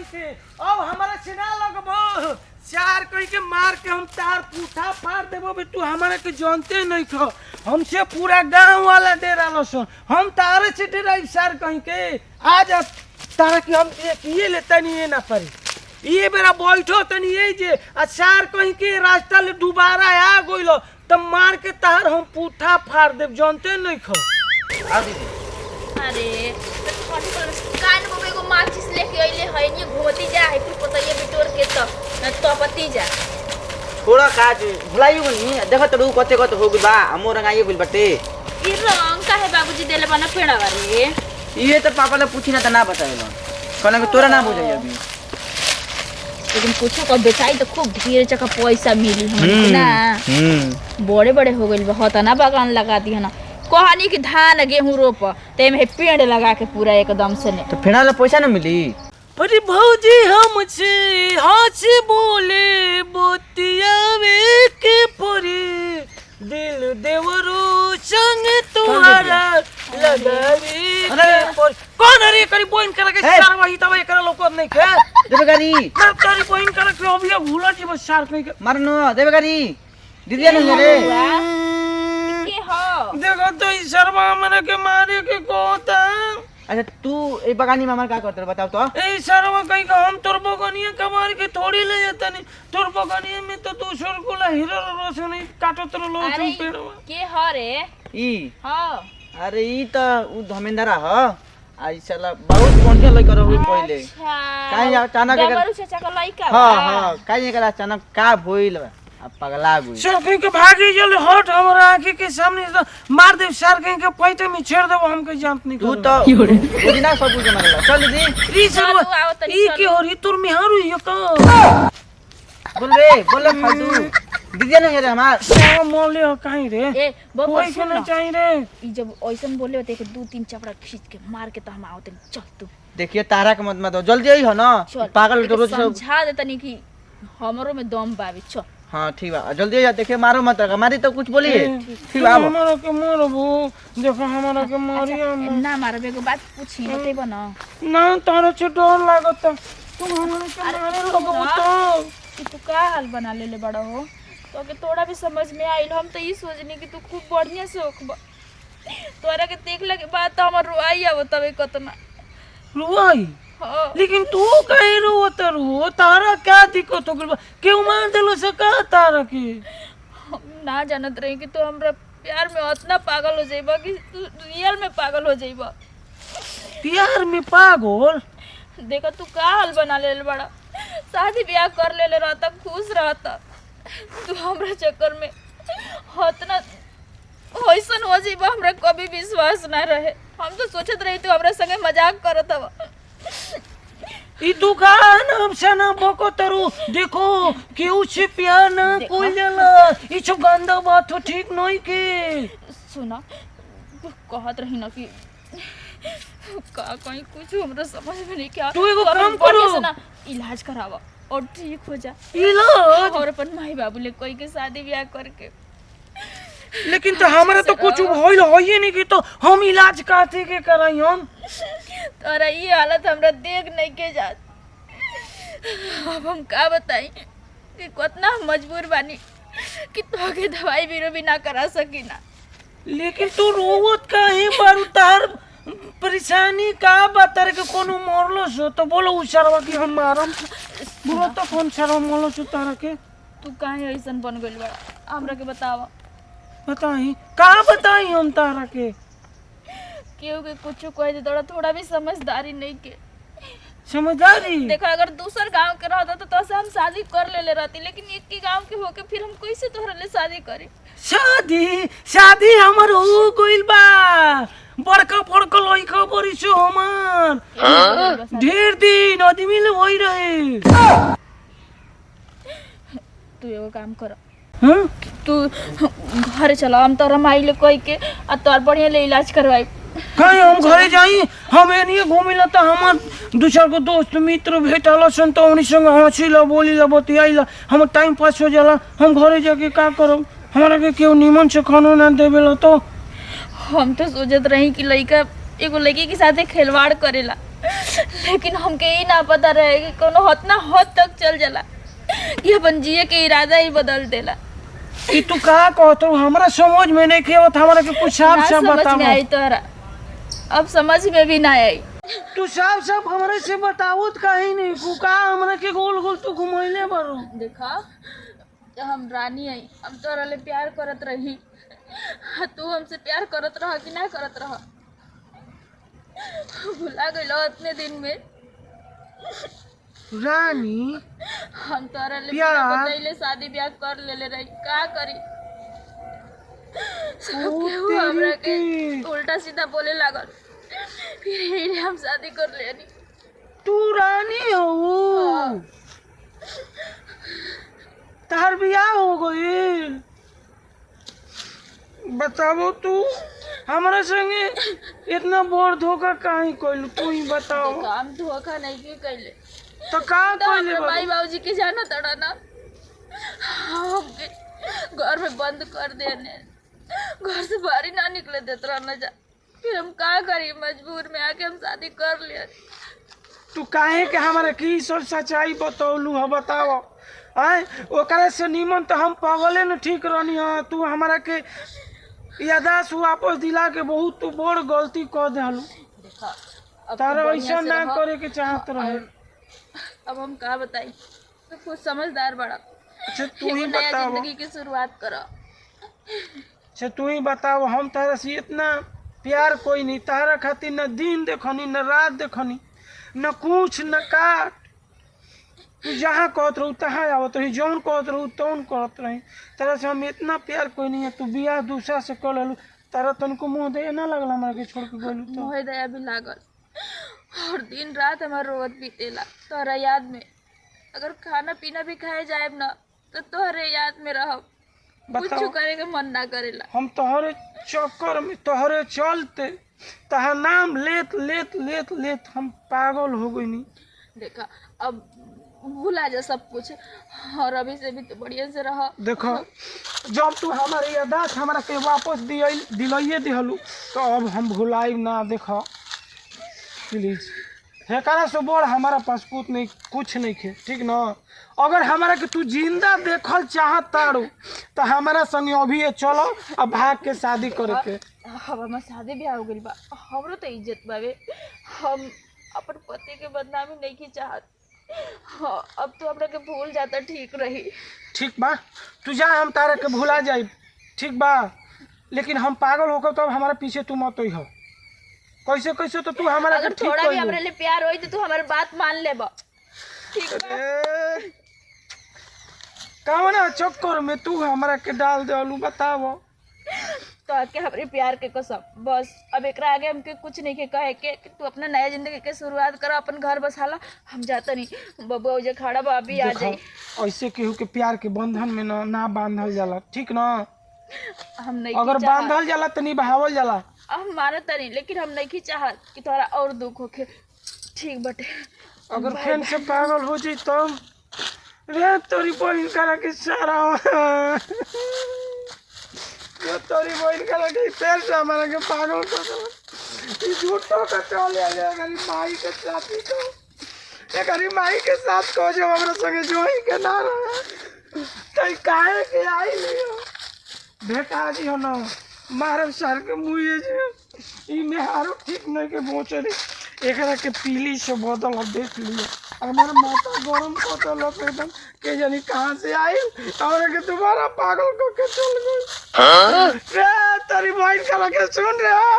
कहीं के अब हमारा चिना लगबो चार कहीं के मार के हम तार पूठा फाड़ देबो बे तू हमारे के जानते नहीं खो हमसे पूरा गांव वाला डेरा लसन हम तारे से डेराई चार कहीं के आज तारा की हम ये लेता नहीं है ना पर ये मेरा बैठो तनी ये जे चार कहीं के रास्ता ले दोबारा आ गइलो तब मार के तार हम पूठा फाड़ देब जानते नहीं खो आ दीदी अरे कान में एगो माचिस लेके अइले है नि घोती जा है फिर पतइया बिटोर के तो पति जा थोड़ा काज भुलाइयो नि देखो त कते कते हो गइल बा हमो रंगाइयो गइल बाटे ई रंग काहे बाबूजी देले बना पेड़ा वाले ये तो पापा ले पूछी ना त ना बताइलो कहना कि तोरा ना बुझाई अभी लेकिन कुछो का बेचाई तो खूब ढेर चका पैसा मिली हमके ना बड़े बड़े हो गइल बहुत ना बागान लगा दी है ना कहानी की धान गेहूं रोप ते में पेड़ लगा के पूरा एकदम से ने तो फेना ले पैसा ना मिली अरे भौजी हमसे हाथ बोले बोतियावे के परी दिल देवरो संग तुम्हारा लगावे के परी कौन रे करी बोइन करा के चार वही तब एकरा लोक नहीं खे देबे गाड़ी मैं तारी बोइन करा के अभी भूला जी बस चार कहीं के मारनो देबे गाड़ी दीदी ने रे के हो देखो तो ई शर्मा मने के मारे के कोता अच्छा तू ए बगानी में हमार का करत बताओ तो ए शर्मा कहीं का हम तोर बगनिया कमार के थोड़ी ले जाता नहीं तोर बगनिया में तो 200 गोला हीरो रोशन काटो तोर लो तुम पेड़वा के हो रे ई हां अरे ई त उ धमेंद्रा ह आई साला बहुत बढ़िया लई करो हुई पहले अच्छा काई अचानक देवरू चाचा का लइका हां हां काई एकरा अचानक का भइल बा अब पगला गई सर के भागी जल्दी हट हमरा आंखी के सामने से मार दे सर के पैटे में छेड़ देबो हमके जानत नहीं तू तो बुझना सब कुछ मारेला चल दीदी ई सर ई के हो री तोर मिहारू यो का बोल रे फालतू दीदी ने रे हमार सब मोले हो काई रे ए बबू कोई के ना चाहिए रे ई जब ओइसन बोले होते कि दो तीन चपड़ा खींच के मार के तो हम आवते चल तू देखिए तारा के मत दो जल्दी आई हो ना पागल तो रोज समझा दे तनी कि हमरो में दम बावे चल हां ठीक बा जल्दी आ देखिए मारो मत हमारी तो कुछ बोलिए ठीक बा हमारा के मारबो देखो हमारा के मारिया ना मारबे को बात पूछी बते बना ना तारा से डर लागत तुम हमारे के मारे लगबो तो कि तू का हाल बना लेले बड़ा हो तो के थोड़ा भी समझ में आइल हम तो ई सोचनी कि तू खूब बढ़िया से होखबा तोरा के देखला के बाद तो हमर रोई आव तबे कतना रुआई लेकिन तू कहीं रोत रो तारा क्या दिक्कत हो गइल क्यों मार देलो से का तारा के हम ना जानत रही कि तू हमरा प्यार में इतना पागल हो जाइबा कि तू रियल में पागल हो जाइबा प्यार में पागल देखा तू का हाल बना लेले बड़ा शादी ब्याह कर लेले रहता खुश रहता तू हमरा चक्कर में इतना होइसन हो जाइबा हमरा कभी विश्वास ना रहे हम तो सोचत रही तू हमरा संगे मजाक करत हवा ई दुकान हमसे ना बको तरु देखो क्यों से प्यार ना कोई जाला ई जो गंदा बात हो ठीक नहीं के सुना कहत रही ना कि का कहीं कुछ हमरा समझ में नहीं क्या तू एगो काम करो ना इलाज करावा और ठीक हो जा इलाज और अपन माई बाबू ले कोई के शादी ब्याह करके लेकिन तो हमारा तो कुछ होइल होई नहीं कि तो हम इलाज काथे के कराई हम तोरा ये हालत हमरा देख नहीं के जात अब हम का बताई कि कितना मजबूर बानी कि तोके दवाई बीरो भी ना करा सकी ना लेकिन तू रोवत काहे बारू तार परेशानी का बतर के कोनो मरलो सो तो बोलो उछरवा कि हम मारम बोलो तो कौन छरवा मरलो सो तारा के तू काहे ऐसन बन गइल बा हमरा के बतावा बताई का बताई हम तारा के केहू के कुछ कह दे थोड़ा भी समझदारी नहीं के समझदारी देखो अगर दूसर गांव के रहता तो तोसे हम शादी कर लेले रहती लेकिन एक ही गांव के होके फिर हम कैसे तोहरा ले शादी करी शादी हमर हो गइल बा बड़का बड़का लइका बड़ी से हमार ढेर दिन आदमी ले होई रहे तू एगो काम कर हां तू घर चला हम तोरा माई ले कह के आ तोर बढ़िया ले इलाज करवाई कहीं हम घरे जाई हम एनिए घूमिला त हमर दूसर को दोस्त मित्र भेटल सन तो उनी संग हंसीला बोलीला बतियाइला हम टाइम पास हो जाला हम घरे जाके का करब हमरा के केहू निमन से खानो ना देवेला तो हम तो सोचत रही कि लड़का एगो लड़की के साथे खिलवाड़ करेला लेकिन हमके ई ना पता रहे कि कोनो हतना हद तक चल जाला कि अपन जिए के इरादा ही बदल देला। ई तू का कहत हो हमरा समझ में नहीं के आवत हमरा के कुछ साफ ना साफ समझ बताओ। में आई तोहरा, अब समझ में भी ना आई। तू साफ साफ हमरे से बतावत काहे नहीं तू का हमरा के गोल गोल तू घुमैले बारू। देखा हम रानी आई, हम तोरा ले प्यार करत रही, तू हमसे प्यार करत रह कि ना करत रह? भुला गइलो इतने दिन में। रानी हम तोरा ले प्यार? बिना बतैले शादी ब्याह कर लेले रही, का करी? सब ओ केहू हमरा के तेरी उल्टा सीधा बोले लागल, फिर यही हम शादी कर लेनी। तू रानी हो तार बियाह हो गइल। बताओ तू हमारे संगे इतना बड़ धोखा काहे कइलू तू ही बताओ। देखा हम धोखा नहीं के कैले, तो का तो कइले हमरा बाबू? माई बाबूजी के जाना तड़ा ना, हमके घर में बंद कर देने, घर से बाहर ही ना निकले देते रहना जा। फिर हम का करी, मजबूर में आके हम शादी कर लिया। तू काहे के हमारे की सर सच्चाई बतौलू है बताओ। आय ओकरा से निमन तो हम पागले न ठीक रहनी है। तू हमारा के यादाश्त वापस दिला के बहुत तू बड़ गलती कर देलू। देखा अब तारा तू बढ़िया ऐसा से ना रह। करे के चाहत रहे। अब हम का बताई, तो कुछ समझदार बड़ा, अच्छा तू ही एगो नया बताओ। जिंदगी की शुरुआत करो। अच्छा तू ही बताओ हम तारा से इतना प्यार कोई नहीं, तारा खातिर न दिन देखनी न रात देखनी न कुछ न काट। तू जहाँ कहत रहू तहाँ आवत रही, जौन कहत रहू तौन करत रही। तारा से हम इतना प्यार कोई नहीं है। तू बियाह दूसरा से कर लेलू, तारा तनको मुँह दे ना लगल हमरा के छोड़ के गइलू तो। मोहे दया भी लागल और दिन रात हमार रोवत बीतेला तोहरा याद में। अगर खाना पीना भी खाए जाए ना तो तोहरे याद में रहब, कुछ बताओ करे के मन ना करेला। हम तोहरे चक्कर में तोहरे चलते तहार नाम लेत लेत लेत लेत हम पागल हो गई। देखा अब भूला जा सब कुछ, और अभी से भी तो बढ़िया से रह। देखो जब तू हमारे यादाश्त हमरा के वापस दिलाइए दिहलू तो अब हम भुलाइब ना। देखो प्लीज हेकरा से बोल हमारा पास कुछ नहीं खे, ठीक ना। अगर हमारा के तू जिंदा देखल चाहत तारू तो हमारा संगे अभी चलो अब भाग के शादी करे के। अब हमार शादी ब्याह हो गइल बा, हमरो तो इज्जत बावे, हम अपन पति के बदनामी नहीं की चाहत। हाँ, अब तो हमरा के भूल जाता ठीक रही। ठीक बा तू जा, हम तारा के भुला जाई, ठीक बा। लेकिन हम पागल होकर तो अब हमारे पीछे तू मत हो। कैसे कैसे तो तू हमारा के अगर ठीक थोड़ा कर भी ले। हमरा लिए प्यार होई तो तू हमारी बात मान लेबा, ठीक बा? अरे कौन चक्कर में तू हमारा के डाल देलू बताओ। तो आके हमारे प्यार के कसम, बस अब एकरा आगे हमके कुछ नहीं के कहे के कि तू अपना नया जिंदगी के शुरुआत कर, अपन घर बसाला। हम जाता नहीं, बबुआ उजे खड़ा बा, अभी आ जाई। ऐसे केहू के प्यार के बंधन में ना बांधल जाला, ठीक ना। हम नहीं अगर की चाहत। बांधल जाला तो निभावल जाला। हम मानत नहीं, लेकिन हम नहीं की चाहत कि तोरा और दुख होके, ठीक बटे। अगर फिर से पागल हो जाई तो रे तोरी बहन करा के सारा ये तोरी बहन करा के फिर से हमारा के पागल कर दो। ये झूठो का चल आ गरी माई के साथ ही तो ये गरी माई के साथ को जो हमरा संगे जोई के ना रहे तो काहे के आई लियो बेटा जी हो ना मारब सर के मुँहे जे ई में हारो ठीक नहीं के पहुँचे एकरा के पीली से बदल अब देख लियो। हमारे माथा गरम कतल एकदम के जानी कहाँ से आई और के दोबारा पागल को के चल गई। रे तेरी बहन का लगे सुन रहा